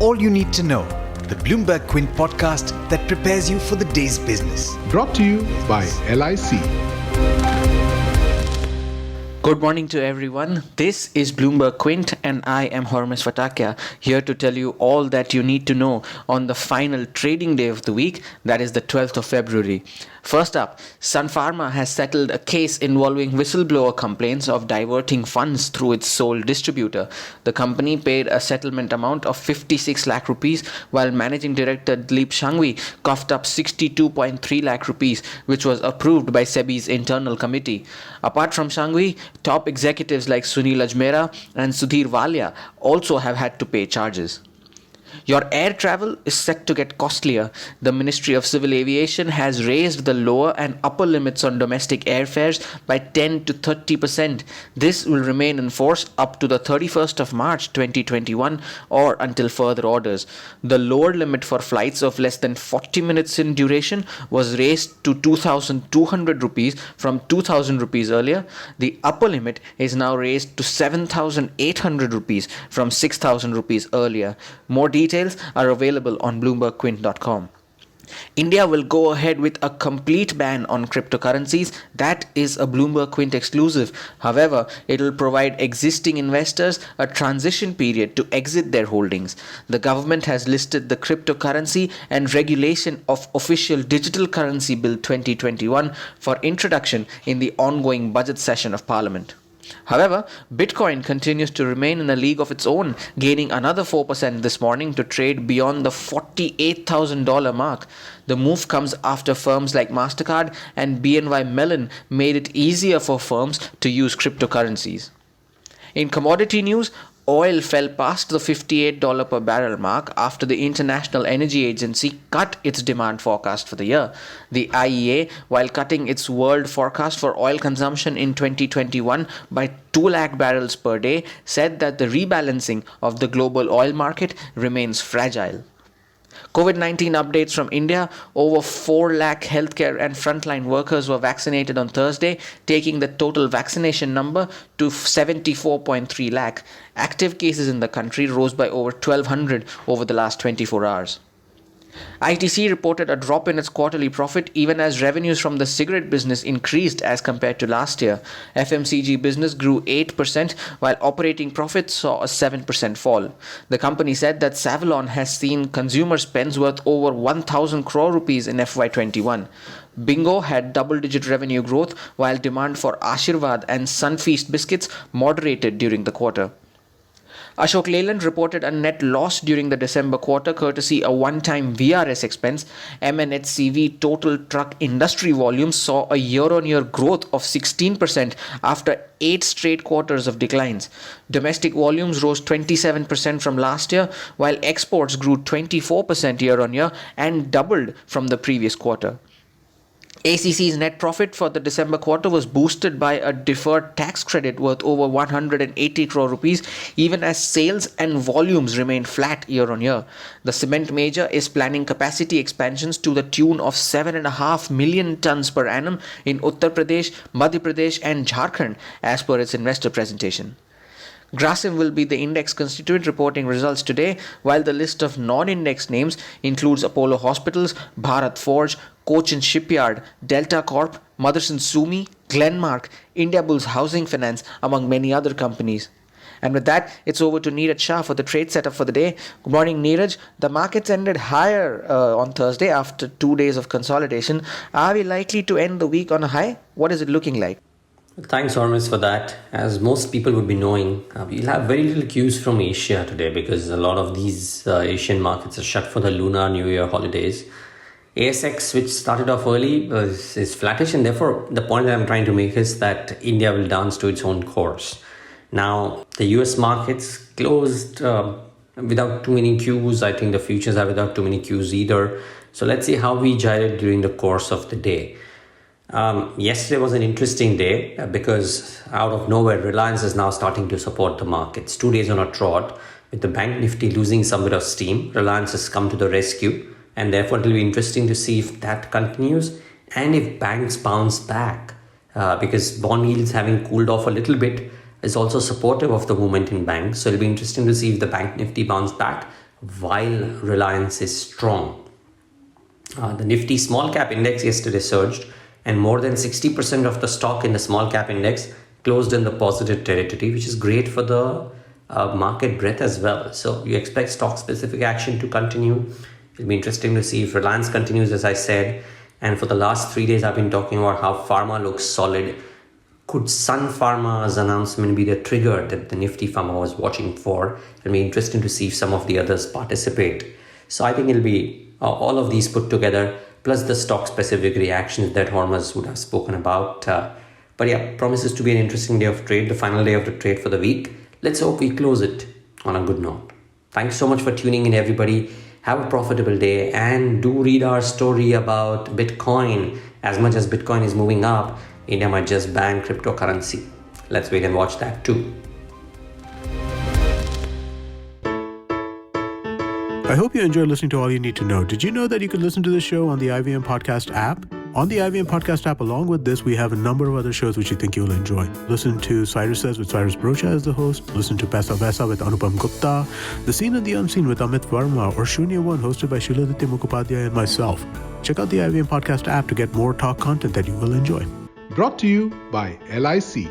all you need to know. The Bloomberg Quint podcast that prepares you for the day's business. Brought to you by LIC. Good morning to everyone. This is Bloomberg Quint and I am Hormis Fatakia, here to tell you all that you need to know on the final trading day of the week, that is the 12th of February. First up, Sun Pharma has settled a case involving whistleblower complaints of diverting funds through its sole distributor. The company paid a settlement amount of 56 lakh rupees, while Managing Director Dilip Shanghvi coughed up 62.3 lakh rupees, which was approved by SEBI's internal committee. Apart from Shanghvi, top executives like Sunil Ajmera and Sudhir Walia also have had to pay charges. Your air travel is set to get costlier. The Ministry of Civil Aviation has raised the lower and upper limits on domestic airfares by 10 to 30%. This will remain in force up to the 31st of March 2021 or until further orders. The lower limit for flights of less than 40 minutes in duration was raised to 2,200 rupees from 2,000 rupees earlier. The upper limit is now raised to 7,800 rupees from 6,000 rupees earlier. More details are available on BloombergQuint.com. India will go ahead with a complete ban on cryptocurrencies. That is a Bloomberg Quint exclusive. However, it will provide existing investors a transition period to exit their holdings. The government has listed the Cryptocurrency and Regulation of Official Digital Currency Bill 2021 for introduction in the ongoing budget session of Parliament. However, Bitcoin continues to remain in a league of its own, gaining another 4% this morning to trade beyond the $48,000 mark. The move comes after firms like MasterCard and BNY Mellon made it easier for firms to use cryptocurrencies. In commodity news, oil fell past the $58 per barrel mark after the International Energy Agency cut its demand forecast for the year. The IEA, while cutting its world forecast for oil consumption in 2021 by 2 lakh barrels per day, said that the rebalancing of the global oil market remains fragile. COVID-19 updates from India. Over 4 lakh healthcare and frontline workers were vaccinated on Thursday, taking the total vaccination number to 74.3 lakh. Active cases in the country rose by over 1,200 over the last 24 hours. ITC reported a drop in its quarterly profit even as revenues from the cigarette business increased as compared to last year. FMCG business grew 8% while operating profits saw a 7% fall. The company said that Savalon has seen consumer spends worth over 1,000 crore rupees in FY21. Bingo had double-digit revenue growth while demand for Ashirwad and Sunfeast biscuits moderated during the quarter. Ashok Leyland reported a net loss during the December quarter courtesy a one-time VRS expense. MNHCV total truck industry volumes saw a year-on-year growth of 16% after 8 straight quarters of declines. Domestic volumes rose 27% from last year, while exports grew 24% year-on-year and doubled from the previous quarter. ACC's net profit for the December quarter was boosted by a deferred tax credit worth over 180 crore rupees, even as sales and volumes remained flat year-on-year. The cement major is planning capacity expansions to the tune of 7.5 million tons per annum in Uttar Pradesh, Madhya Pradesh and Jharkhand, as per its investor presentation. Grasim will be the index constituent reporting results today, while the list of non-index names includes Apollo Hospitals, Bharat Forge, Cochin Shipyard, Delta Corp, Motherson Sumi, Glenmark, Indiabulls Housing Finance, among many other companies. And with that, it's over to Neeraj Shah for the trade setup for the day. Good morning, Neeraj. The markets ended higher on Thursday after 2 days of consolidation. Are we likely to end the week on a high? What is it looking like? Thanks, Hormis, for that. As most people would be knowing, we'll have very little cues from Asia today because a lot of these Asian markets are shut for the Lunar New Year holidays. ASX, which started off early, is flattish, and therefore the point that I'm trying to make is that India will dance to its own course. Now, the US markets closed without too many cues. I think the futures are without too many cues either. So let's see how we gyrate during the course of the day. Yesterday was an interesting day because out of nowhere, Reliance is now starting to support the markets. 2 days on a trot, with the Bank Nifty losing some bit of steam. Reliance has come to the rescue, and therefore it will be interesting to see if that continues and if banks bounce back, because bond yields having cooled off a little bit is also supportive of the movement in banks. So it'll be interesting to see if the Bank Nifty bounce back while Reliance is strong. The Nifty small cap index yesterday surged, and more than 60% of the stock in the small cap index closed in the positive territory, which is great for the market breadth as well. So you expect stock specific action to continue. It'll be interesting to see if Reliance continues, as I said. And for the last 3 days, I've been talking about how pharma looks solid. Could Sun Pharma's announcement be the trigger that the Nifty Pharma was watching for? It'll be interesting to see if some of the others participate. So I think it'll be all of these put together, plus the stock-specific reactions that Hormuz would have spoken about. But yeah, promises to be an interesting day of trade, the final day of the trade for the week. Let's hope we close it on a good note. Thanks so much for tuning in, everybody. Have a profitable day, and do read our story about Bitcoin. As much as Bitcoin is moving up, India might just ban cryptocurrency. Let's wait and watch that too. I hope you enjoyed listening to All You Need to Know. Did you know that you can listen to the show on the IVM Podcast app? On the IVM Podcast app, along with this, we have a number of other shows which you think you'll enjoy. Listen to Cyrus Says with Cyrus Brocha as the host. Listen to Paisa Vaisa with Anupam Gupta. The Scene and the Unseen with Amit Verma, or Shunya One hosted by Shiladitya Mukhopadhyay and myself. Check out the IVM Podcast app to get more talk content that you will enjoy. Brought to you by LIC.